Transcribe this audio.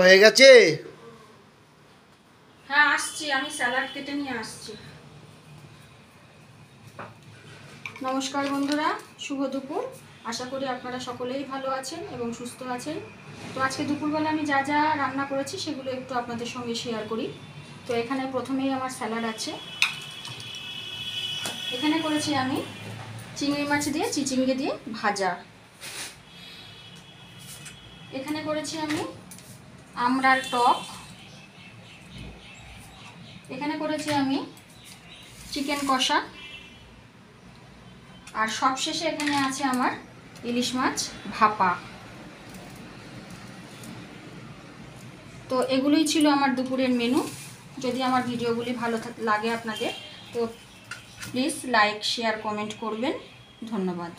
হয়ে গেছে। হ্যাঁ আসছি, আমি স্যালাড কেটে নিয়ে আসছি। নমস্কার বন্ধুরা, শুভ দুপুর। আশা করি আপনারা সকলেই ভালো আছেন এবং সুস্থ আছেন। তো আজকে দুপুরবেলা আমি যা যা রান্না করেছি সেগুলো একটু আপনাদের সঙ্গে শেয়ার করি। তো এখানে প্রথমেই আমার স্যালাড আছে। এখানে করেছি আমি চিংড়ি মাছ দিয়ে চিচিঙ্গে দিয়ে ভাজা। এখানে করেছি আমি আমড়ার টক। এখানে করেছি আমি চিকেন কষা। আর সবশেষে এখানে আছে আমার ইলিশ মাছ ভাপা। তো এগুলোই ছিল আমার দুপুরের মেনু। যদি আমার ভিডিওগুলি ভালো লাগে আপনাদের, তো প্লিজ লাইক শেয়ার কমেন্ট করবেন। ধন্যবাদ।